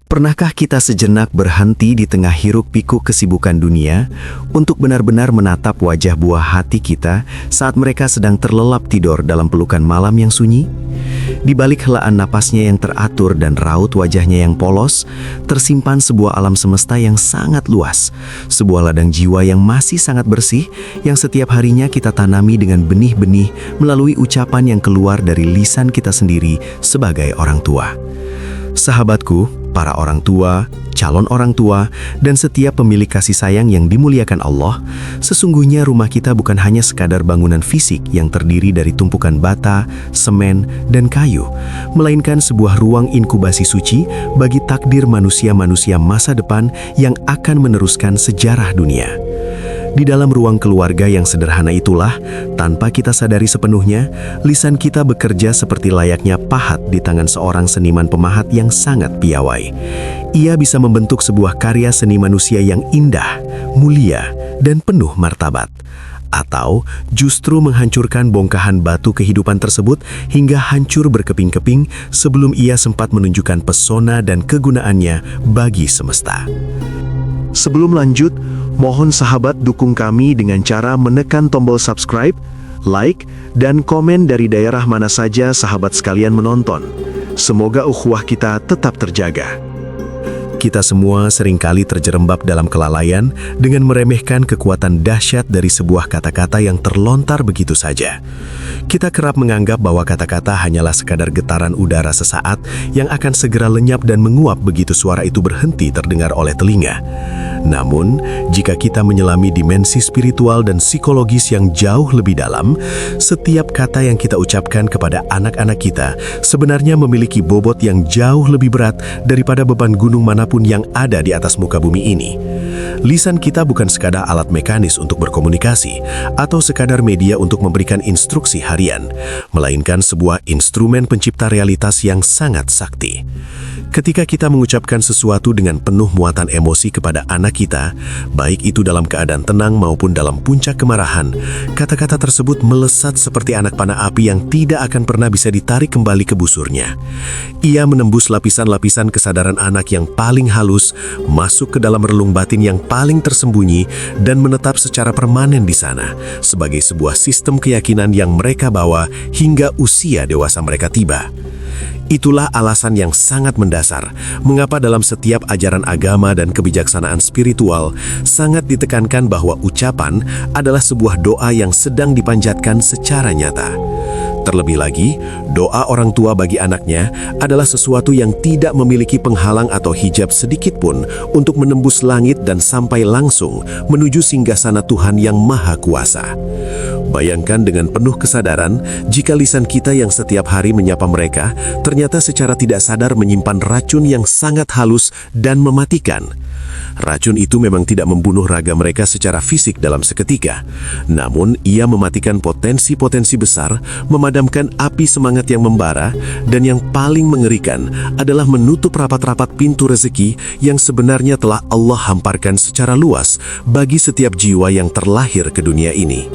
Pernahkah kita sejenak berhenti di tengah hiruk-pikuk kesibukan dunia untuk benar-benar menatap wajah buah hati kita saat mereka sedang terlelap tidur dalam pelukan malam yang sunyi? Di balik helaan napasnya yang teratur dan raut wajahnya yang polos, tersimpan sebuah alam semesta yang sangat luas, sebuah ladang jiwa yang masih sangat bersih, yang setiap harinya kita tanami dengan benih-benih melalui ucapan yang keluar dari lisan kita sendiri sebagai orang tua. Sahabatku, para orang tua, calon orang tua, dan setiap pemilik kasih sayang yang dimuliakan Allah, sesungguhnya rumah kita bukan hanya sekadar bangunan fisik yang terdiri dari tumpukan bata, semen, dan kayu, melainkan sebuah ruang inkubasi suci bagi takdir manusia-manusia masa depan yang akan meneruskan sejarah dunia. Di dalam ruang keluarga yang sederhana itulah, tanpa kita sadari sepenuhnya, lisan kita bekerja seperti layaknya pahat di tangan seorang seniman pemahat yang sangat piawai. Ia bisa membentuk sebuah karya seni manusia yang indah, mulia, dan penuh martabat. Atau justru menghancurkan bongkahan batu kehidupan tersebut hingga hancur berkeping-keping sebelum ia sempat menunjukkan pesona dan kegunaannya bagi semesta. Sebelum lanjut, mohon sahabat dukung kami dengan cara menekan tombol subscribe, like, dan komen dari daerah mana saja sahabat sekalian menonton. Semoga ukhuwah kita tetap terjaga. Kita semua seringkali terjerembab dalam kelalaian dengan meremehkan kekuatan dahsyat dari sebuah kata-kata yang terlontar begitu saja. Kita kerap menganggap bahwa kata-kata hanyalah sekadar getaran udara sesaat yang akan segera lenyap dan menguap begitu suara itu berhenti terdengar oleh telinga. Namun, jika kita menyelami dimensi spiritual dan psikologis yang jauh lebih dalam, setiap kata yang kita ucapkan kepada anak-anak kita sebenarnya memiliki bobot yang jauh lebih berat daripada beban gunung manapun yang ada di atas muka bumi ini. Lisan kita bukan sekadar alat mekanis untuk berkomunikasi atau sekadar media untuk memberikan instruksi harian, melainkan sebuah instrumen pencipta realitas yang sangat sakti. Ketika kita mengucapkan sesuatu dengan penuh muatan emosi kepada anak kita, baik itu dalam keadaan tenang maupun dalam puncak kemarahan, kata-kata tersebut melesat seperti anak panah api yang tidak akan pernah bisa ditarik kembali ke busurnya. Ia menembus lapisan-lapisan kesadaran anak yang paling halus, masuk ke dalam relung batin yang paling tersembunyi, dan menetap secara permanen di sana, sebagai sebuah sistem keyakinan yang mereka bawa hingga usia dewasa mereka tiba. Itulah alasan yang sangat mendasar mengapa dalam setiap ajaran agama dan kebijaksanaan spiritual sangat ditekankan bahwa ucapan adalah sebuah doa yang sedang dipanjatkan secara nyata. Terlebih lagi, doa orang tua bagi anaknya adalah sesuatu yang tidak memiliki penghalang atau hijab sedikit pun untuk menembus langit dan sampai langsung menuju singgasana Tuhan yang Maha Kuasa. Bayangkan dengan penuh kesadaran jika lisan kita yang setiap hari menyapa mereka ternyata secara tidak sadar menyimpan racun yang sangat halus dan mematikan. Racun itu memang tidak membunuh raga mereka secara fisik dalam seketika, namun ia mematikan potensi-potensi besar, memadamkan api semangat yang membara, dan yang paling mengerikan adalah menutup rapat-rapat pintu rezeki yang sebenarnya telah Allah hamparkan secara luas bagi setiap jiwa yang terlahir ke dunia ini.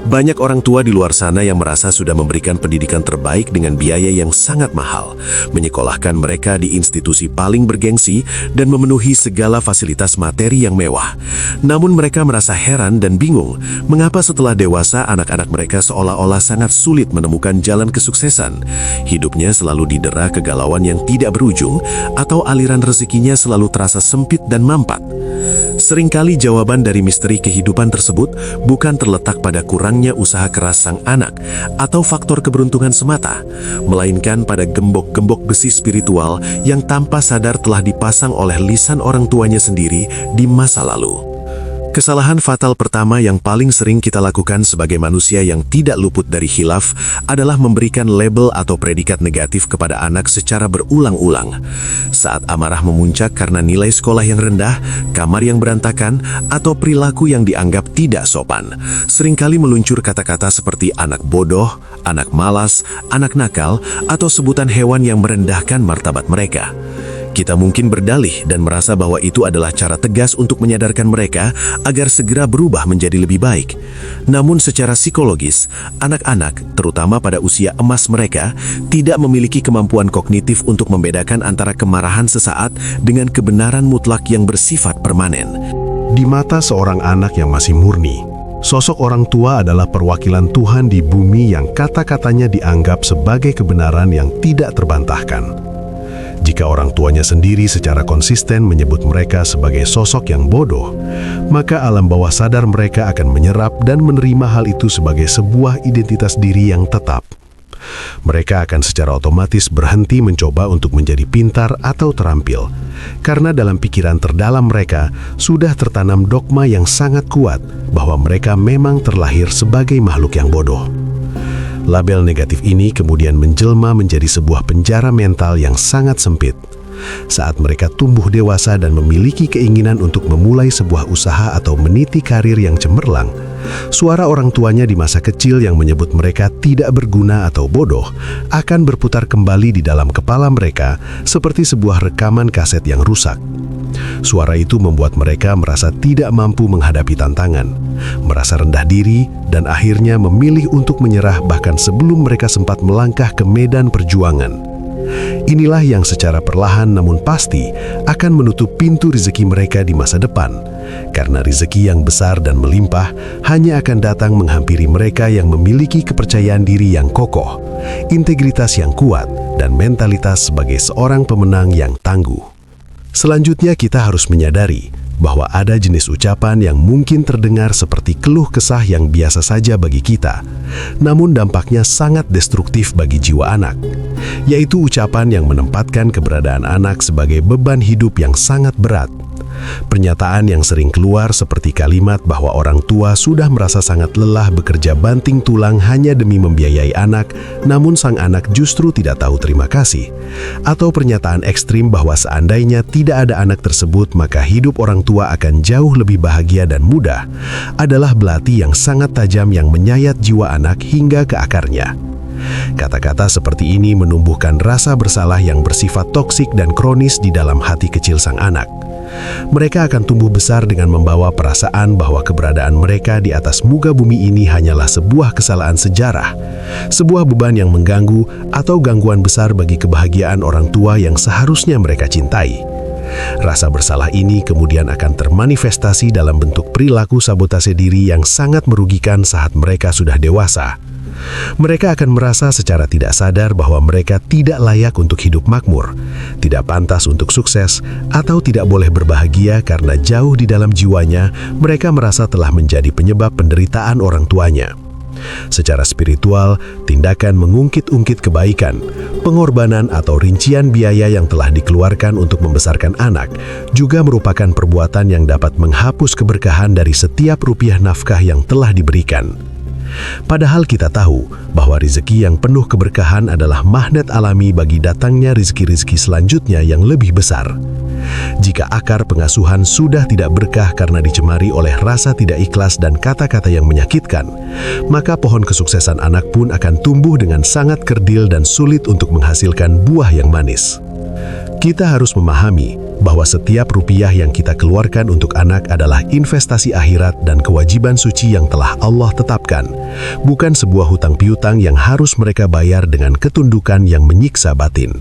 Banyak orang tua di luar sana yang merasa sudah memberikan pendidikan terbaik dengan biaya yang sangat mahal, menyekolahkan mereka di institusi paling bergengsi dan memenuhi segala fasilitas materi yang mewah. Namun mereka merasa heran dan bingung, mengapa setelah dewasa anak-anak mereka seolah-olah sangat sulit menemukan jalan kesuksesan. Hidupnya selalu didera kegalauan yang tidak berujung, atau aliran rezekinya selalu terasa sempit dan mampat. Seringkali jawaban dari misteri kehidupan tersebut bukan terletak pada kurangnya usaha keras sang anak atau faktor keberuntungan semata, melainkan pada gembok-gembok besi spiritual yang tanpa sadar telah dipasang oleh lisan orang tuanya sendiri di masa lalu. Kesalahan fatal pertama yang paling sering kita lakukan sebagai manusia yang tidak luput dari khilaf adalah memberikan label atau predikat negatif kepada anak secara berulang-ulang. Saat amarah memuncak karena nilai sekolah yang rendah, kamar yang berantakan, atau perilaku yang dianggap tidak sopan, seringkali meluncur kata-kata seperti anak bodoh, anak malas, anak nakal, atau sebutan hewan yang merendahkan martabat mereka. Kita mungkin berdalih dan merasa bahwa itu adalah cara tegas untuk menyadarkan mereka agar segera berubah menjadi lebih baik. Namun secara psikologis, anak-anak, terutama pada usia emas mereka, tidak memiliki kemampuan kognitif untuk membedakan antara kemarahan sesaat dengan kebenaran mutlak yang bersifat permanen. Di mata seorang anak yang masih murni, sosok orang tua adalah perwakilan Tuhan di bumi yang kata-katanya dianggap sebagai kebenaran yang tidak terbantahkan. Jika orang tuanya sendiri secara konsisten menyebut mereka sebagai sosok yang bodoh, maka alam bawah sadar mereka akan menyerap dan menerima hal itu sebagai sebuah identitas diri yang tetap. Mereka akan secara otomatis berhenti mencoba untuk menjadi pintar atau terampil, karena dalam pikiran terdalam mereka sudah tertanam dogma yang sangat kuat bahwa mereka memang terlahir sebagai makhluk yang bodoh. Label negatif ini kemudian menjelma menjadi sebuah penjara mental yang sangat sempit. Saat mereka tumbuh dewasa dan memiliki keinginan untuk memulai sebuah usaha atau meniti karir yang cemerlang, suara orang tuanya di masa kecil yang menyebut mereka tidak berguna atau bodoh akan berputar kembali di dalam kepala mereka seperti sebuah rekaman kaset yang rusak. Suara itu membuat mereka merasa tidak mampu menghadapi tantangan, merasa rendah diri, dan akhirnya memilih untuk menyerah bahkan sebelum mereka sempat melangkah ke medan perjuangan. Inilah yang secara perlahan namun pasti akan menutup pintu rezeki mereka di masa depan, karena rezeki yang besar dan melimpah hanya akan datang menghampiri mereka yang memiliki kepercayaan diri yang kokoh, integritas yang kuat, dan mentalitas sebagai seorang pemenang yang tangguh. Selanjutnya kita harus menyadari bahwa ada jenis ucapan yang mungkin terdengar seperti keluh kesah yang biasa saja bagi kita, namun dampaknya sangat destruktif bagi jiwa anak, yaitu ucapan yang menempatkan keberadaan anak sebagai beban hidup yang sangat berat. Pernyataan yang sering keluar seperti kalimat bahwa orang tua sudah merasa sangat lelah bekerja banting tulang hanya demi membiayai anak, namun sang anak justru tidak tahu terima kasih. Atau pernyataan ekstrim bahwa seandainya tidak ada anak tersebut maka hidup orang tua akan jauh lebih bahagia dan mudah, adalah belati yang sangat tajam yang menyayat jiwa anak hingga ke akarnya. Kata-kata seperti ini menumbuhkan rasa bersalah yang bersifat toksik dan kronis di dalam hati kecil sang anak. Mereka akan tumbuh besar dengan membawa perasaan bahwa keberadaan mereka di atas muka bumi ini hanyalah sebuah kesalahan sejarah, sebuah beban yang mengganggu atau gangguan besar bagi kebahagiaan orang tua yang seharusnya mereka cintai. Rasa bersalah ini kemudian akan termanifestasi dalam bentuk perilaku sabotase diri yang sangat merugikan saat mereka sudah dewasa. Mereka akan merasa secara tidak sadar bahwa mereka tidak layak untuk hidup makmur, tidak pantas untuk sukses, atau tidak boleh berbahagia karena jauh di dalam jiwanya mereka merasa telah menjadi penyebab penderitaan orang tuanya. Secara spiritual, tindakan mengungkit-ungkit kebaikan, pengorbanan atau rincian biaya yang telah dikeluarkan untuk membesarkan anak juga merupakan perbuatan yang dapat menghapus keberkahan dari setiap rupiah nafkah yang telah diberikan. Padahal kita tahu bahwa rezeki yang penuh keberkahan adalah magnet alami bagi datangnya rezeki-rezeki selanjutnya yang lebih besar. Jika akar pengasuhan sudah tidak berkah karena dicemari oleh rasa tidak ikhlas dan kata-kata yang menyakitkan, maka pohon kesuksesan anak pun akan tumbuh dengan sangat kerdil dan sulit untuk menghasilkan buah yang manis. Kita harus memahami bahwa setiap rupiah yang kita keluarkan untuk anak adalah investasi akhirat dan kewajiban suci yang telah Allah tetapkan, bukan sebuah hutang piutang yang harus mereka bayar dengan ketundukan yang menyiksa batin.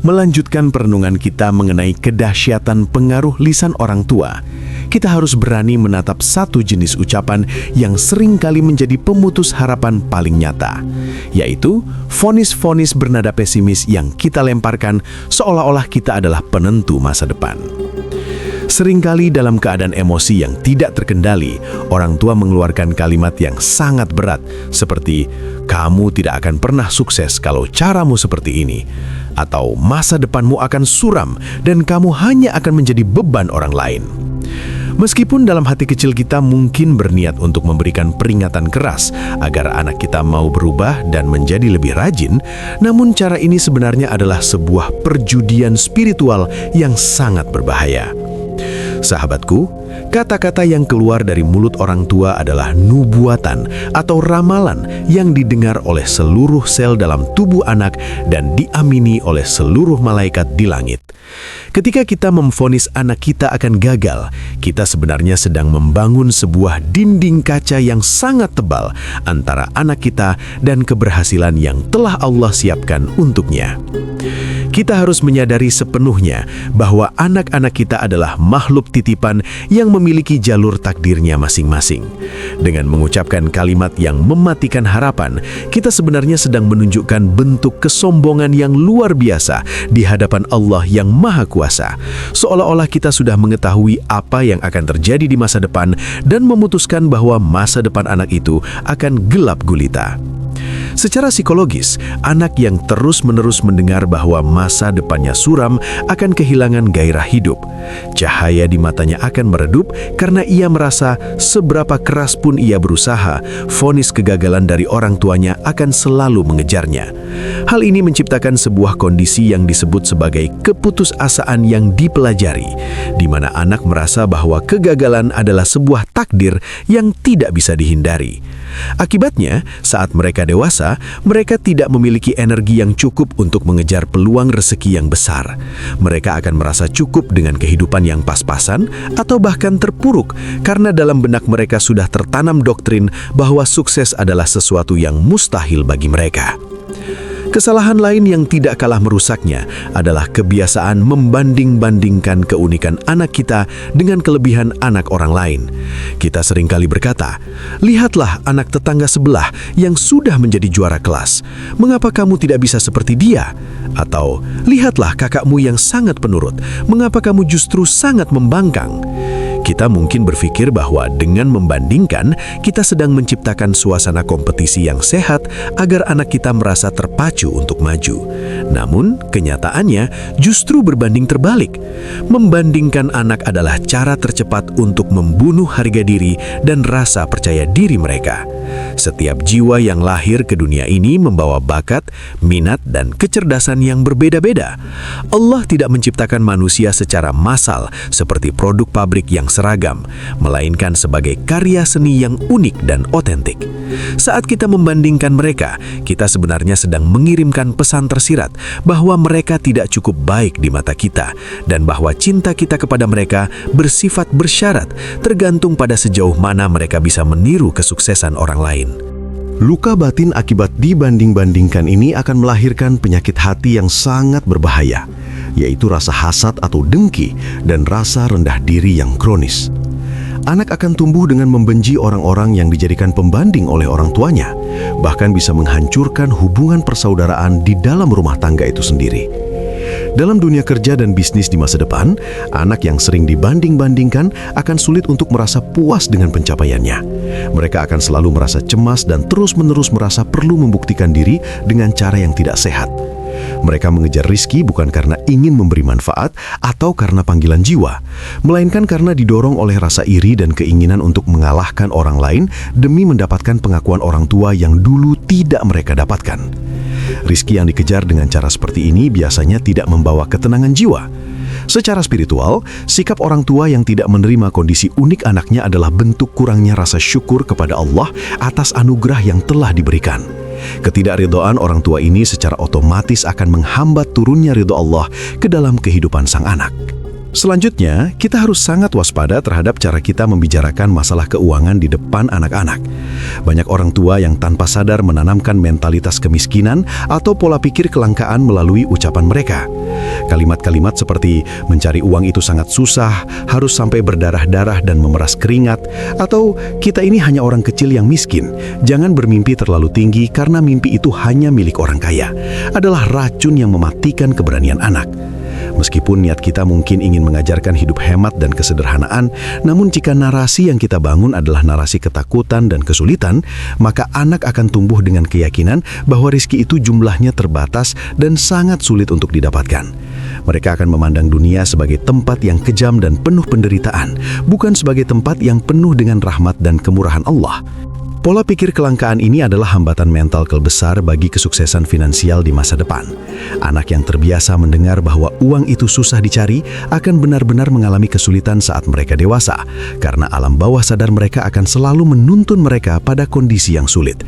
Melanjutkan perenungan kita mengenai kedahsyatan pengaruh lisan orang tua, kita harus berani menatap satu jenis ucapan yang sering kali menjadi pemutus harapan paling nyata, yaitu vonis-vonis bernada pesimis yang kita lemparkan seolah-olah kita adalah penentu masa depan. Seringkali dalam keadaan emosi yang tidak terkendali, orang tua mengeluarkan kalimat yang sangat berat seperti, "Kamu tidak akan pernah sukses kalau caramu seperti ini," atau "Masa depanmu akan suram dan kamu hanya akan menjadi beban orang lain." Meskipun dalam hati kecil kita mungkin berniat untuk memberikan peringatan keras agar anak kita mau berubah dan menjadi lebih rajin, namun cara ini sebenarnya adalah sebuah perjudian spiritual yang sangat berbahaya. Sahabatku, kata-kata yang keluar dari mulut orang tua adalah nubuatan atau ramalan yang didengar oleh seluruh sel dalam tubuh anak dan diamini oleh seluruh malaikat di langit. Ketika kita memvonis anak kita akan gagal, kita sebenarnya sedang membangun sebuah dinding kaca yang sangat tebal antara anak kita dan keberhasilan yang telah Allah siapkan untuknya. Kita harus menyadari sepenuhnya bahwa anak-anak kita adalah makhluk titipan yang memiliki jalur takdirnya masing-masing. Dengan mengucapkan kalimat yang mematikan harapan, kita sebenarnya sedang menunjukkan bentuk kesombongan yang luar biasa di hadapan Allah yang Maha Kuasa. Seolah-olah kita sudah mengetahui apa yang akan terjadi di masa depan dan memutuskan bahwa masa depan anak itu akan gelap gulita. Secara psikologis, anak yang terus-menerus mendengar bahwa masa depannya suram akan kehilangan gairah hidup. Cahaya di matanya akan meredup karena ia merasa seberapa keras pun ia berusaha, vonis kegagalan dari orang tuanya akan selalu mengejarnya. Hal ini menciptakan sebuah kondisi yang disebut sebagai keputusasaan yang dipelajari, di mana anak merasa bahwa kegagalan adalah sebuah takdir yang tidak bisa dihindari. Akibatnya, saat mereka dewasa, mereka tidak memiliki energi yang cukup untuk mengejar peluang rezeki yang besar. Mereka akan merasa cukup dengan kehidupan yang pas-pasan atau bahkan terpuruk karena dalam benak mereka sudah tertanam doktrin bahwa sukses adalah sesuatu yang mustahil bagi mereka. Kesalahan lain yang tidak kalah merusaknya adalah kebiasaan membanding-bandingkan keunikan anak kita dengan kelebihan anak orang lain. Kita seringkali berkata, "Lihatlah anak tetangga sebelah yang sudah menjadi juara kelas. Mengapa kamu tidak bisa seperti dia?" Atau, "Lihatlah kakakmu yang sangat penurut. Mengapa kamu justru sangat membangkang?" Kita mungkin berpikir bahwa dengan membandingkan, kita sedang menciptakan suasana kompetisi yang sehat agar anak kita merasa terpacu untuk maju. Namun, kenyataannya justru berbanding terbalik. Membandingkan anak adalah cara tercepat untuk membunuh harga diri dan rasa percaya diri mereka. Setiap jiwa yang lahir ke dunia ini membawa bakat, minat, dan kecerdasan yang berbeda-beda. Allah tidak menciptakan manusia secara massal seperti produk pabrik yang seragam, melainkan sebagai karya seni yang unik dan otentik. Saat kita membandingkan mereka, kita sebenarnya sedang mengirimkan pesan tersirat bahwa mereka tidak cukup baik di mata kita dan bahwa cinta kita kepada mereka bersifat bersyarat, tergantung pada sejauh mana mereka bisa meniru kesuksesan orang lain. Luka batin akibat dibanding-bandingkan ini akan melahirkan penyakit hati yang sangat berbahaya, yaitu rasa hasad atau dengki dan rasa rendah diri yang kronis. Anak akan tumbuh dengan membenci orang-orang yang dijadikan pembanding oleh orang tuanya, bahkan bisa menghancurkan hubungan persaudaraan di dalam rumah tangga itu sendiri. Dalam dunia kerja dan bisnis di masa depan, anak yang sering dibanding-bandingkan akan sulit untuk merasa puas dengan pencapaiannya. Mereka akan selalu merasa cemas dan terus-menerus merasa perlu membuktikan diri dengan cara yang tidak sehat. Mereka mengejar rizki bukan karena ingin memberi manfaat atau karena panggilan jiwa, melainkan karena didorong oleh rasa iri dan keinginan untuk mengalahkan orang lain demi mendapatkan pengakuan orang tua yang dulu tidak mereka dapatkan. Rizki yang dikejar dengan cara seperti ini biasanya tidak membawa ketenangan jiwa. Secara spiritual, sikap orang tua yang tidak menerima kondisi unik anaknya adalah bentuk kurangnya rasa syukur kepada Allah atas anugerah yang telah diberikan. Ketidakridhaan orang tua ini secara otomatis akan menghambat turunnya ridho Allah ke dalam kehidupan sang anak. Selanjutnya, kita harus sangat waspada terhadap cara kita membicarakan masalah keuangan di depan anak-anak. Banyak orang tua yang tanpa sadar menanamkan mentalitas kemiskinan atau pola pikir kelangkaan melalui ucapan mereka. Kalimat-kalimat seperti mencari uang itu sangat susah, harus sampai berdarah-darah dan memeras keringat, atau kita ini hanya orang kecil yang miskin, jangan bermimpi terlalu tinggi karena mimpi itu hanya milik orang kaya, adalah racun yang mematikan keberanian anak. Meskipun niat kita mungkin ingin mengajarkan hidup hemat dan kesederhanaan, namun jika narasi yang kita bangun adalah narasi ketakutan dan kesulitan, maka anak akan tumbuh dengan keyakinan bahwa rizki itu jumlahnya terbatas dan sangat sulit untuk didapatkan. Mereka akan memandang dunia sebagai tempat yang kejam dan penuh penderitaan, bukan sebagai tempat yang penuh dengan rahmat dan kemurahan Allah. Pola pikir kelangkaan ini adalah hambatan mental terbesar bagi kesuksesan finansial di masa depan. Anak yang terbiasa mendengar bahwa uang itu susah dicari akan benar-benar mengalami kesulitan saat mereka dewasa, karena alam bawah sadar mereka akan selalu menuntun mereka pada kondisi yang sulit.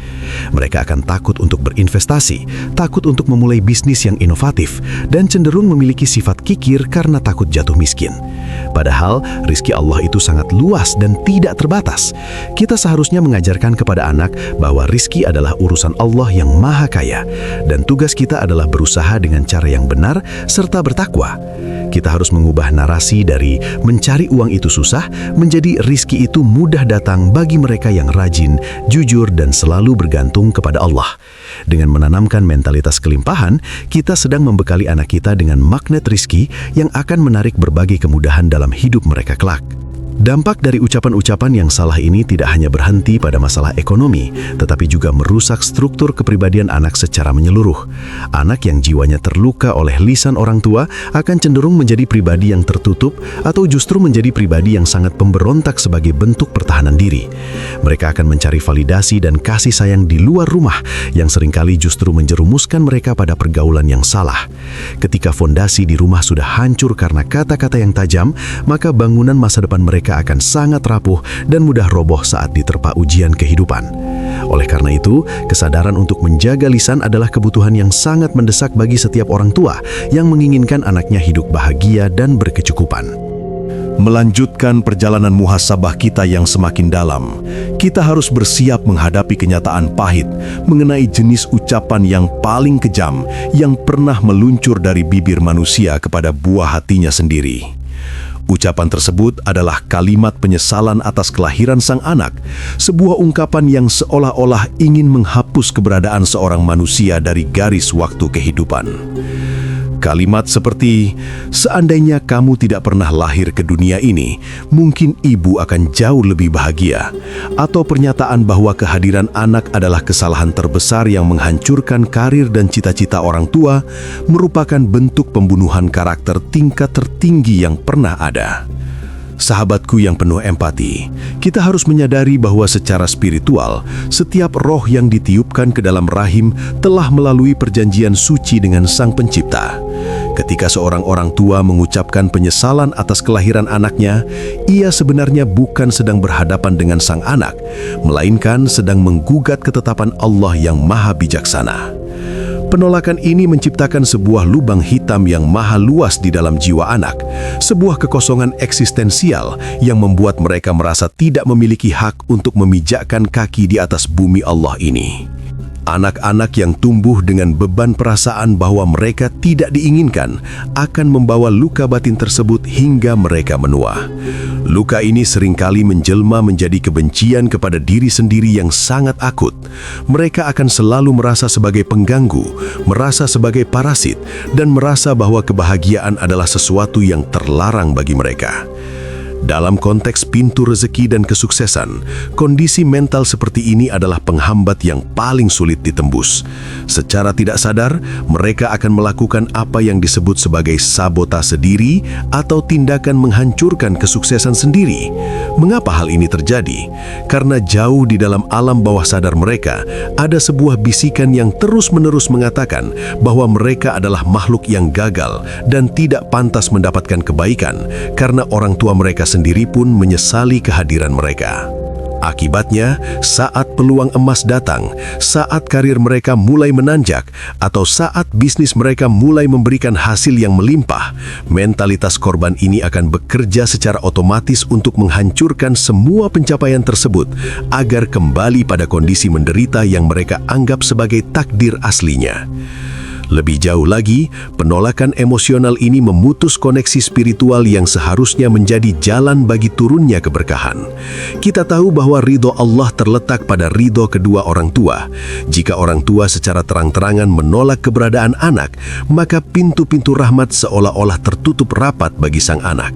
Mereka akan takut untuk berinvestasi, takut untuk memulai bisnis yang inovatif, dan cenderung memiliki sifat kikir karena takut jatuh miskin. Padahal, rizki Allah itu sangat luas dan tidak terbatas. Kita seharusnya mengajarkan kepada anak bahwa rizki adalah urusan Allah yang maha kaya, dan tugas kita adalah berusaha dengan cara yang benar serta bertakwa. Kita harus mengubah narasi dari mencari uang itu susah menjadi rizki itu mudah datang bagi mereka yang rajin, jujur, dan selalu bergantung kepada Allah. Dengan menanamkan mentalitas kelimpahan, kita sedang membekali anak kita dengan magnet rizki yang akan menarik berbagai kemudahan dalam hidup mereka kelak. Dampak dari ucapan-ucapan yang salah ini tidak hanya berhenti pada masalah ekonomi, tetapi juga merusak struktur kepribadian anak secara menyeluruh. Anak yang jiwanya terluka oleh lisan orang tua akan cenderung menjadi pribadi yang tertutup atau justru menjadi pribadi yang sangat pemberontak sebagai bentuk pertahanan diri. Mereka akan mencari validasi dan kasih sayang di luar rumah yang seringkali justru menjerumuskan mereka pada pergaulan yang salah. Ketika fondasi di rumah sudah hancur karena kata-kata yang tajam, maka bangunan masa depan mereka akan sangat rapuh dan mudah roboh saat diterpa ujian kehidupan. Oleh karena itu, kesadaran untuk menjaga lisan adalah kebutuhan yang sangat mendesak bagi setiap orang tua yang menginginkan anaknya hidup bahagia dan berkecukupan. Melanjutkan perjalanan muhasabah kita yang semakin dalam, kita harus bersiap menghadapi kenyataan pahit mengenai jenis ucapan yang paling kejam yang pernah meluncur dari bibir manusia kepada buah hatinya sendiri. Ucapan tersebut adalah kalimat penyesalan atas kelahiran sang anak, sebuah ungkapan yang seolah-olah ingin menghapus keberadaan seorang manusia dari garis waktu kehidupan. Kalimat seperti, seandainya kamu tidak pernah lahir ke dunia ini, mungkin ibu akan jauh lebih bahagia. Atau pernyataan bahwa kehadiran anak adalah kesalahan terbesar yang menghancurkan karir dan cita-cita orang tua, merupakan bentuk pembunuhan karakter tingkat tertinggi yang pernah ada. Sahabatku yang penuh empati, kita harus menyadari bahwa secara spiritual, setiap roh yang ditiupkan ke dalam rahim telah melalui perjanjian suci dengan Sang Pencipta. Ketika seorang orang tua mengucapkan penyesalan atas kelahiran anaknya, ia sebenarnya bukan sedang berhadapan dengan sang anak, melainkan sedang menggugat ketetapan Allah yang maha bijaksana. Penolakan ini menciptakan sebuah lubang hitam yang maha luas di dalam jiwa anak, sebuah kekosongan eksistensial yang membuat mereka merasa tidak memiliki hak untuk memijakkan kaki di atas bumi Allah ini. Anak-anak yang tumbuh dengan beban perasaan bahwa mereka tidak diinginkan akan membawa luka batin tersebut hingga mereka menua. Luka ini seringkali menjelma menjadi kebencian kepada diri sendiri yang sangat akut. Mereka akan selalu merasa sebagai pengganggu, merasa sebagai parasit, dan merasa bahwa kebahagiaan adalah sesuatu yang terlarang bagi mereka. Dalam konteks pintu rezeki dan kesuksesan, kondisi mental seperti ini adalah penghambat yang paling sulit ditembus. Secara tidak sadar, mereka akan melakukan apa yang disebut sebagai sabotase diri atau tindakan menghancurkan kesuksesan sendiri. Mengapa hal ini terjadi? Karena jauh di dalam alam bawah sadar mereka, ada sebuah bisikan yang terus-menerus mengatakan bahwa mereka adalah makhluk yang gagal dan tidak pantas mendapatkan kebaikan karena orang tua mereka sendiri pun menyesali kehadiran mereka. Akibatnya, saat peluang emas datang, saat karir mereka mulai menanjak, atau saat bisnis mereka mulai memberikan hasil yang melimpah, mentalitas korban ini akan bekerja secara otomatis untuk menghancurkan semua pencapaian tersebut agar kembali pada kondisi menderita yang mereka anggap sebagai takdir aslinya. Lebih jauh lagi, penolakan emosional ini memutus koneksi spiritual yang seharusnya menjadi jalan bagi turunnya keberkahan. Kita tahu bahwa ridho Allah terletak pada ridho kedua orang tua. Jika orang tua secara terang-terangan menolak keberadaan anak, maka pintu-pintu rahmat seolah-olah tertutup rapat bagi sang anak.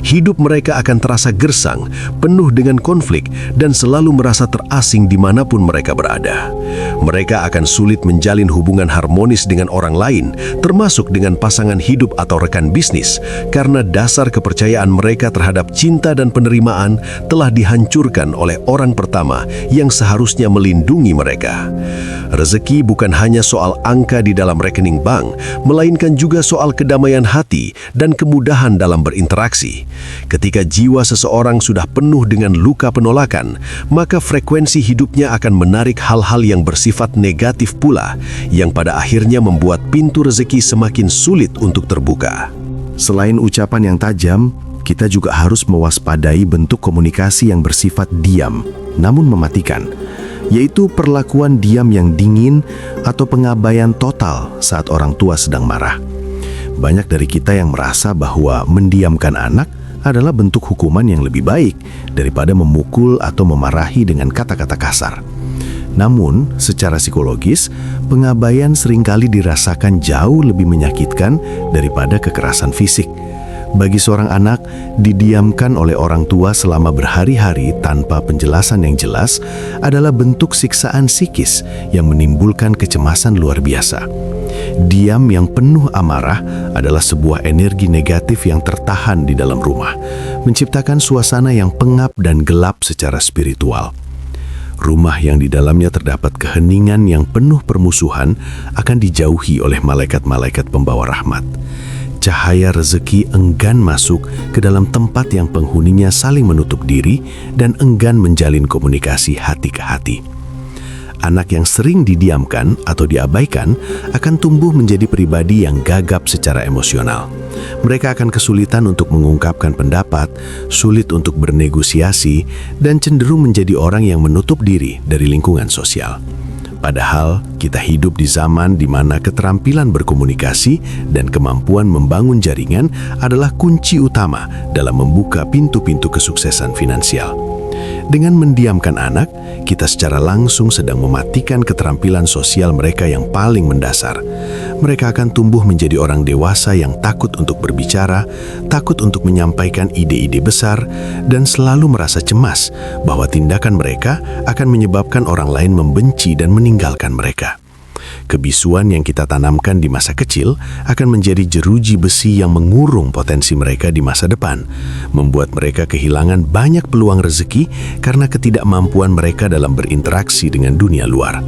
Hidup mereka akan terasa gersang, penuh dengan konflik, dan selalu merasa terasing dimanapun mereka berada. Mereka akan sulit menjalin hubungan harmonis dengan orang lain, termasuk dengan pasangan hidup atau rekan bisnis, karena dasar kepercayaan mereka terhadap cinta dan penerimaan telah dihancurkan oleh orang pertama yang seharusnya melindungi mereka. Rezeki bukan hanya soal angka di dalam rekening bank, melainkan juga soal kedamaian hati dan kemudahan dalam berinteraksi. Ketika jiwa seseorang sudah penuh dengan luka penolakan, maka frekuensi hidupnya akan menarik hal-hal yang bersifat negatif pula, yang pada akhirnya membuat pintu rezeki semakin sulit untuk terbuka. Selain ucapan yang tajam, kita juga harus mewaspadai bentuk komunikasi yang bersifat diam, namun mematikan, yaitu perlakuan diam yang dingin atau pengabaian total saat orang tua sedang marah. Banyak dari kita yang merasa bahwa mendiamkan anak adalah bentuk hukuman yang lebih baik daripada memukul atau memarahi dengan kata-kata kasar. Namun, secara psikologis, pengabaian seringkali dirasakan jauh lebih menyakitkan daripada kekerasan fisik. Bagi seorang anak, didiamkan oleh orang tua selama berhari-hari tanpa penjelasan yang jelas adalah bentuk siksaan psikis yang menimbulkan kecemasan luar biasa. Diam yang penuh amarah adalah sebuah energi negatif yang tertahan di dalam rumah, menciptakan suasana yang pengap dan gelap secara spiritual. Rumah yang di dalamnya terdapat keheningan yang penuh permusuhan akan dijauhi oleh malaikat-malaikat pembawa rahmat. Cahaya rezeki enggan masuk ke dalam tempat yang penghuninya saling menutup diri dan enggan menjalin komunikasi hati ke hati. Anak yang sering didiamkan atau diabaikan akan tumbuh menjadi pribadi yang gagap secara emosional. Mereka akan kesulitan untuk mengungkapkan pendapat, sulit untuk bernegosiasi, dan cenderung menjadi orang yang menutup diri dari lingkungan sosial. Padahal, kita hidup di zaman di mana keterampilan berkomunikasi dan kemampuan membangun jaringan adalah kunci utama dalam membuka pintu-pintu kesuksesan finansial. Dengan mendiamkan anak, kita secara langsung sedang mematikan keterampilan sosial mereka yang paling mendasar. Mereka akan tumbuh menjadi orang dewasa yang takut untuk berbicara, takut untuk menyampaikan ide-ide besar, dan selalu merasa cemas bahwa tindakan mereka akan menyebabkan orang lain membenci dan meninggalkan mereka. Kebisuan yang kita tanamkan di masa kecil akan menjadi jeruji besi yang mengurung potensi mereka di masa depan, membuat mereka kehilangan banyak peluang rezeki karena ketidakmampuan mereka dalam berinteraksi dengan dunia luar.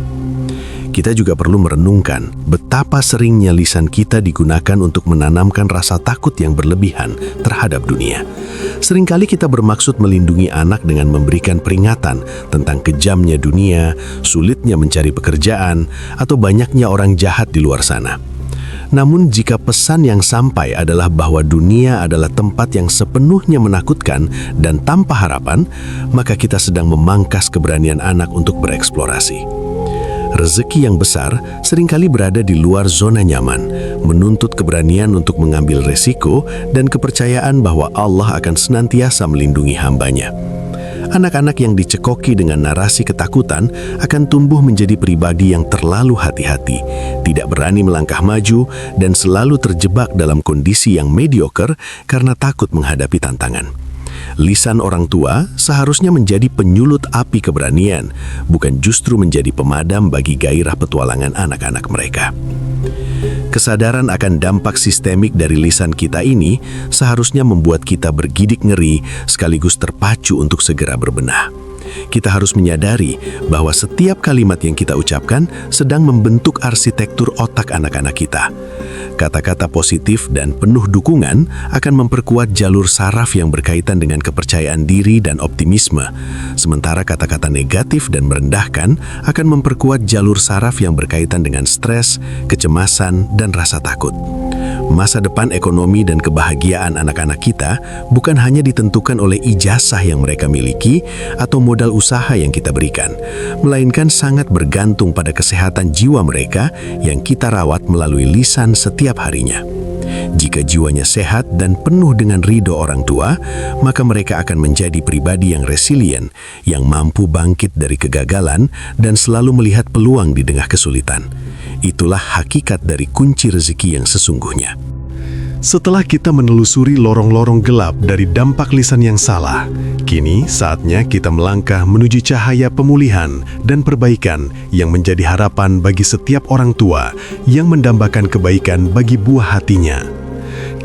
Kita juga perlu merenungkan betapa seringnya lisan kita digunakan untuk menanamkan rasa takut yang berlebihan terhadap dunia. Seringkali kita bermaksud melindungi anak dengan memberikan peringatan tentang kejamnya dunia, sulitnya mencari pekerjaan, atau banyaknya orang jahat di luar sana. Namun jika pesan yang sampai adalah bahwa dunia adalah tempat yang sepenuhnya menakutkan dan tanpa harapan, maka kita sedang memangkas keberanian anak untuk bereksplorasi. Rezeki yang besar seringkali berada di luar zona nyaman, menuntut keberanian untuk mengambil resiko dan kepercayaan bahwa Allah akan senantiasa melindungi hambanya. Anak-anak yang dicekoki dengan narasi ketakutan akan tumbuh menjadi pribadi yang terlalu hati-hati, tidak berani melangkah maju, dan selalu terjebak dalam kondisi yang mediocre karena takut menghadapi tantangan. Lisan orang tua seharusnya menjadi penyulut api keberanian, bukan justru menjadi pemadam bagi gairah petualangan anak-anak mereka. Kesadaran akan dampak sistemik dari lisan kita ini seharusnya membuat kita bergidik ngeri sekaligus terpacu untuk segera berbenah. Kita harus menyadari bahwa setiap kalimat yang kita ucapkan sedang membentuk arsitektur otak anak-anak kita. Kata-kata positif dan penuh dukungan akan memperkuat jalur saraf yang berkaitan dengan kepercayaan diri dan optimisme, sementara kata-kata negatif dan merendahkan akan memperkuat jalur saraf yang berkaitan dengan stres, kecemasan, dan rasa takut. Masa depan ekonomi dan kebahagiaan anak-anak kita bukan hanya ditentukan oleh ijazah yang mereka miliki atau modal usaha yang kita berikan, melainkan sangat bergantung pada kesehatan jiwa mereka yang kita rawat melalui lisan setiap harinya. Jika jiwanya sehat dan penuh dengan ridho orang tua, maka mereka akan menjadi pribadi yang resilient, yang mampu bangkit dari kegagalan dan selalu melihat peluang di tengah kesulitan. Itulah hakikat dari kunci rezeki yang sesungguhnya. Setelah kita menelusuri lorong-lorong gelap dari dampak lisan yang salah, Kini saatnya kita melangkah menuju cahaya pemulihan dan perbaikan yang menjadi harapan bagi setiap orang tua yang mendambakan kebaikan bagi buah hatinya.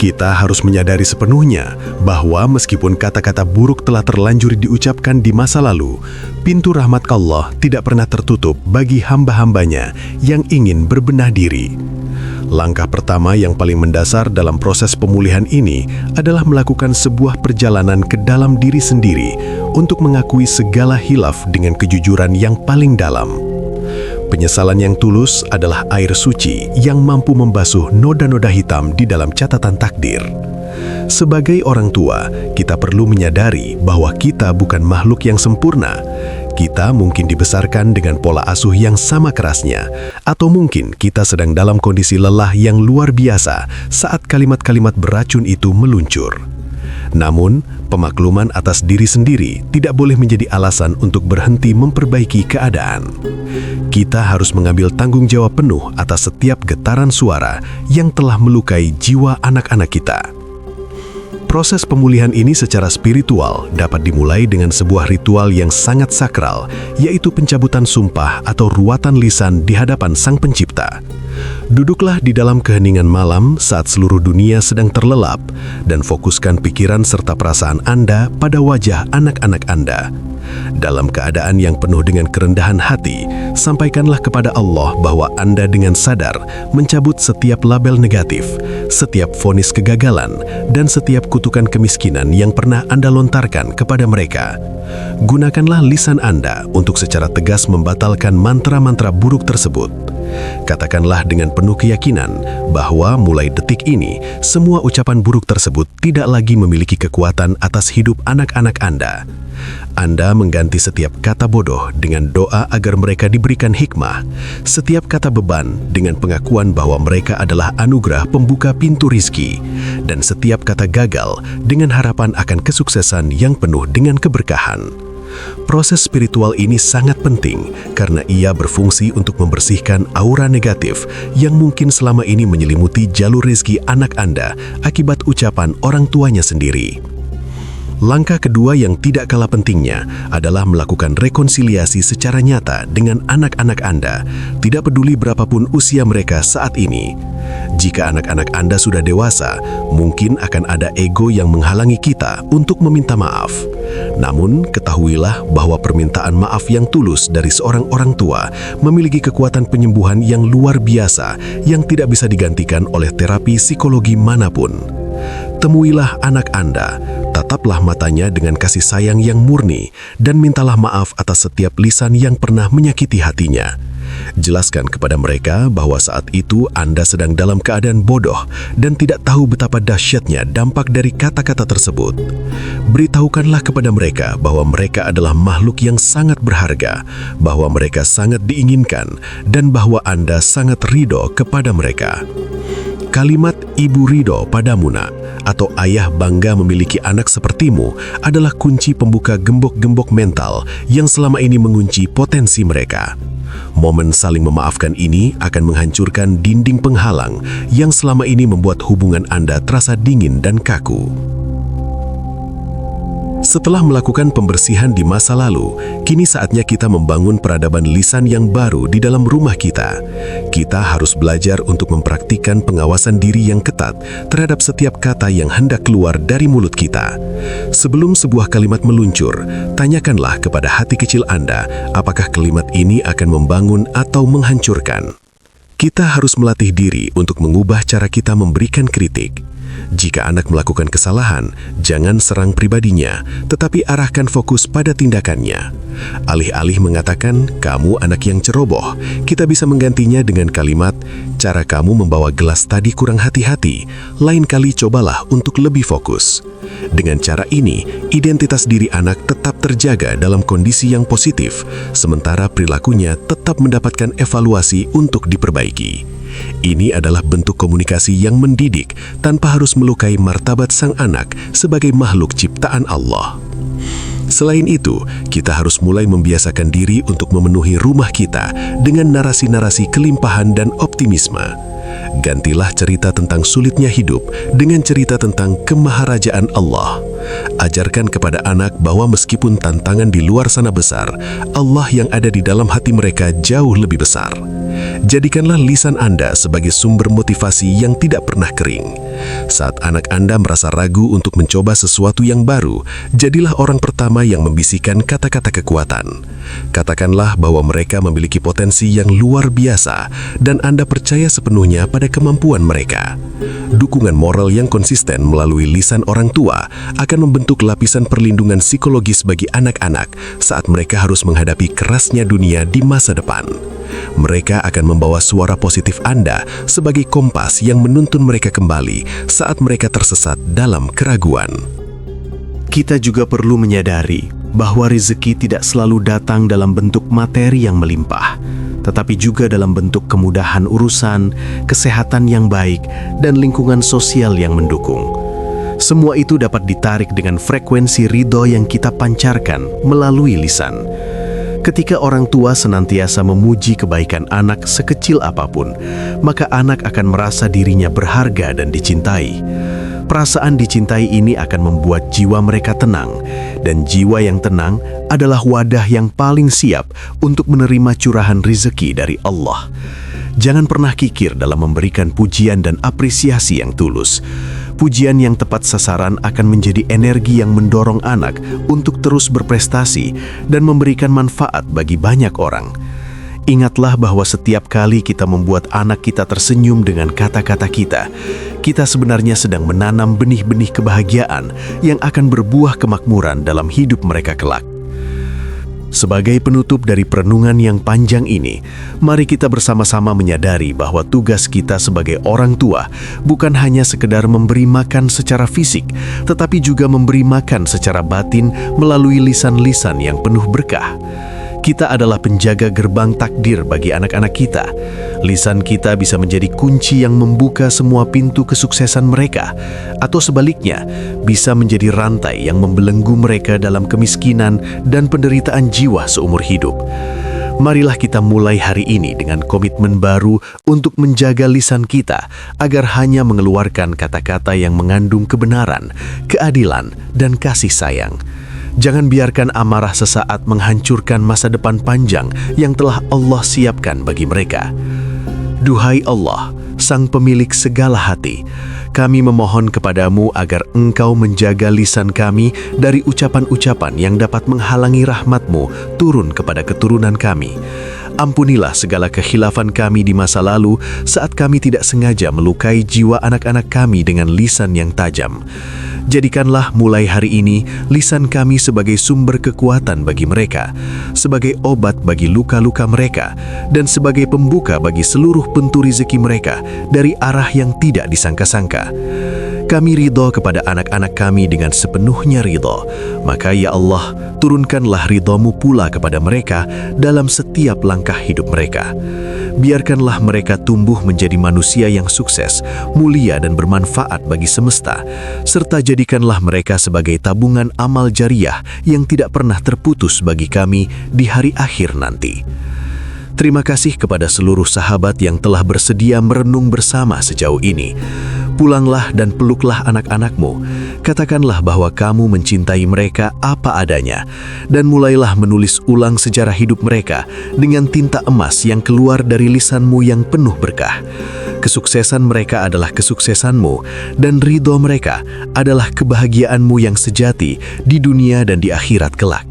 Kita harus menyadari sepenuhnya bahwa meskipun kata-kata buruk telah terlanjur diucapkan di masa lalu, pintu rahmat Allah tidak pernah tertutup bagi hamba-hambanya yang ingin berbenah diri. Langkah pertama yang paling mendasar dalam proses pemulihan ini adalah melakukan sebuah perjalanan ke dalam diri sendiri untuk mengakui segala hilaf dengan kejujuran yang paling dalam. Penyesalan yang tulus adalah air suci yang mampu membasuh noda-noda hitam di dalam catatan takdir. Sebagai orang tua, kita perlu menyadari bahwa kita bukan makhluk yang sempurna. Kita mungkin dibesarkan dengan pola asuh yang sama kerasnya, atau mungkin kita sedang dalam kondisi lelah yang luar biasa saat kalimat-kalimat beracun itu meluncur. Namun, pemakluman atas diri sendiri tidak boleh menjadi alasan untuk berhenti memperbaiki keadaan. Kita harus mengambil tanggung jawab penuh atas setiap getaran suara yang telah melukai jiwa anak-anak kita. Proses pemulihan ini secara spiritual dapat dimulai dengan sebuah ritual yang sangat sakral, yaitu pencabutan sumpah atau ruatan lisan di hadapan Sang Pencipta. Duduklah di dalam keheningan malam saat seluruh dunia sedang terlelap dan fokuskan pikiran serta perasaan Anda pada wajah anak-anak Anda. Dalam keadaan yang penuh dengan kerendahan hati, sampaikanlah kepada Allah bahwa Anda dengan sadar mencabut setiap label negatif, setiap vonis kegagalan, dan setiap kutukan kemiskinan yang pernah Anda lontarkan kepada mereka. Gunakanlah lisan Anda untuk secara tegas membatalkan mantra-mantra buruk tersebut. Katakanlah dengan penuh keyakinan bahwa mulai detik ini, semua ucapan buruk tersebut tidak lagi memiliki kekuatan atas hidup anak-anak Anda. Anda mengganti setiap kata bodoh dengan doa agar mereka diberikan hikmah, setiap kata beban dengan pengakuan bahwa mereka adalah anugerah pembuka pintu rizki, dan setiap kata gagal dengan harapan akan kesuksesan yang penuh dengan keberkahan. Proses spiritual ini sangat penting karena ia berfungsi untuk membersihkan aura negatif yang mungkin selama ini menyelimuti jalur rezeki anak Anda akibat ucapan orang tuanya sendiri. Langkah kedua yang tidak kalah pentingnya adalah melakukan rekonsiliasi secara nyata dengan anak-anak Anda, tidak peduli berapapun usia mereka saat ini. Jika anak-anak Anda sudah dewasa, mungkin akan ada ego yang menghalangi kita untuk meminta maaf. Namun, ketahuilah bahwa permintaan maaf yang tulus dari seorang orang tua memiliki kekuatan penyembuhan yang luar biasa yang tidak bisa digantikan oleh terapi psikologi manapun. Temuilah anak Anda, tataplah matanya dengan kasih sayang yang murni, dan mintalah maaf atas setiap lisan yang pernah menyakiti hatinya. Jelaskan kepada mereka bahwa saat itu Anda sedang dalam keadaan bodoh dan tidak tahu betapa dahsyatnya dampak dari kata-kata tersebut. Beritahukanlah kepada mereka bahwa mereka adalah makhluk yang sangat berharga, bahwa mereka sangat diinginkan, dan bahwa Anda sangat ridho kepada mereka. Kalimat ibu ridho padamu nak, atau ayah bangga memiliki anak sepertimu adalah kunci pembuka gembok-gembok mental yang selama ini mengunci potensi mereka. Momen saling memaafkan ini akan menghancurkan dinding penghalang yang selama ini membuat hubungan Anda terasa dingin dan kaku. Setelah melakukan pembersihan di masa lalu, kini saatnya kita membangun peradaban lisan yang baru di dalam rumah kita. Kita harus belajar untuk mempraktikkan pengawasan diri yang ketat terhadap setiap kata yang hendak keluar dari mulut kita. Sebelum sebuah kalimat meluncur, tanyakanlah kepada hati kecil Anda, apakah kalimat ini akan membangun atau menghancurkan. Kita harus melatih diri untuk mengubah cara kita memberikan kritik. Jika anak melakukan kesalahan, jangan serang pribadinya, tetapi arahkan fokus pada tindakannya. Alih-alih mengatakan, kamu anak yang ceroboh, kita bisa menggantinya dengan kalimat, cara kamu membawa gelas tadi kurang hati-hati, lain kali cobalah untuk lebih fokus. Dengan cara ini, identitas diri anak tetap terjaga dalam kondisi yang positif, sementara perilakunya tetap mendapatkan evaluasi untuk diperbaiki. Ini adalah bentuk komunikasi yang mendidik tanpa harus melukai martabat sang anak sebagai makhluk ciptaan Allah. Selain itu, kita harus mulai membiasakan diri untuk memenuhi rumah kita dengan narasi-narasi kelimpahan dan optimisme. Gantilah cerita tentang sulitnya hidup dengan cerita tentang kemaharajaan Allah. Ajarkan kepada anak bahwa meskipun tantangan di luar sana besar, Allah yang ada di dalam hati mereka jauh lebih besar. Jadikanlah lisan Anda sebagai sumber motivasi yang tidak pernah kering. Saat anak Anda merasa ragu untuk mencoba sesuatu yang baru, jadilah orang pertama yang membisikkan kata-kata kekuatan. Katakanlah bahwa mereka memiliki potensi yang luar biasa dan Anda percaya sepenuhnya pada kemampuan mereka. Dukungan moral yang konsisten melalui lisan orang tua akan membentuk lapisan perlindungan psikologis bagi anak-anak saat mereka harus menghadapi kerasnya dunia di masa depan. Mereka akan membawa suara positif Anda sebagai kompas yang menuntun mereka kembali saat mereka tersesat dalam keraguan. Kita juga perlu menyadari bahwa rezeki tidak selalu datang dalam bentuk materi yang melimpah, tetapi juga dalam bentuk kemudahan urusan, kesehatan yang baik, dan lingkungan sosial yang mendukung. Semua itu dapat ditarik dengan frekuensi ridho yang kita pancarkan melalui lisan. Ketika orang tua senantiasa memuji kebaikan anak sekecil apapun, maka anak akan merasa dirinya berharga dan dicintai. Perasaan dicintai ini akan membuat jiwa mereka tenang, dan jiwa yang tenang adalah wadah yang paling siap untuk menerima curahan rezeki dari Allah. Jangan pernah kikir dalam memberikan pujian dan apresiasi yang tulus. Pujian yang tepat sasaran akan menjadi energi yang mendorong anak untuk terus berprestasi dan memberikan manfaat bagi banyak orang. Ingatlah bahwa setiap kali kita membuat anak kita tersenyum dengan kata-kata kita, kita sebenarnya sedang menanam benih-benih kebahagiaan yang akan berbuah kemakmuran dalam hidup mereka kelak. Sebagai penutup dari perenungan yang panjang ini, mari kita bersama-sama menyadari bahwa tugas kita sebagai orang tua bukan hanya sekedar memberi makan secara fisik, tetapi juga memberi makan secara batin melalui lisan-lisan yang penuh berkah. Kita adalah penjaga gerbang takdir bagi anak-anak kita. Lisan kita bisa menjadi kunci yang membuka semua pintu kesuksesan mereka, atau sebaliknya, bisa menjadi rantai yang membelenggu mereka dalam kemiskinan dan penderitaan jiwa seumur hidup. Marilah kita mulai hari ini dengan komitmen baru untuk menjaga lisan kita agar hanya mengeluarkan kata-kata yang mengandung kebenaran, keadilan, dan kasih sayang. Jangan biarkan amarah sesaat menghancurkan masa depan panjang yang telah Allah siapkan bagi mereka. Duhai Allah, Sang Pemilik segala hati, kami memohon kepadamu agar Engkau menjaga lisan kami dari ucapan-ucapan yang dapat menghalangi rahmat-Mu turun kepada keturunan kami. Ampunilah segala kekhilafan kami di masa lalu saat kami tidak sengaja melukai jiwa anak-anak kami dengan lisan yang tajam. Jadikanlah mulai hari ini lisan kami sebagai sumber kekuatan bagi mereka, sebagai obat bagi luka-luka mereka, dan sebagai pembuka bagi seluruh pintu rezeki mereka dari arah yang tidak disangka-sangka. Kami ridho kepada anak-anak kami dengan sepenuhnya ridho. Maka ya Allah, turunkanlah ridho-Mu pula kepada mereka dalam setiap langkah hidup mereka. Biarkanlah mereka tumbuh menjadi manusia yang sukses, mulia dan bermanfaat bagi semesta, serta jadikanlah mereka sebagai tabungan amal jariah yang tidak pernah terputus bagi kami di hari akhir nanti. Terima kasih kepada seluruh sahabat yang telah bersedia merenung bersama sejauh ini. Pulanglah dan peluklah anak-anak-Mu. Katakanlah bahwa kamu mencintai mereka apa adanya, dan mulailah menulis ulang sejarah hidup mereka dengan tinta emas yang keluar dari lisan-Mu yang penuh berkah. Kesuksesan mereka adalah kesuksesan-Mu, dan ridho mereka adalah kebahagiaan-Mu yang sejati di dunia dan di akhirat kelak.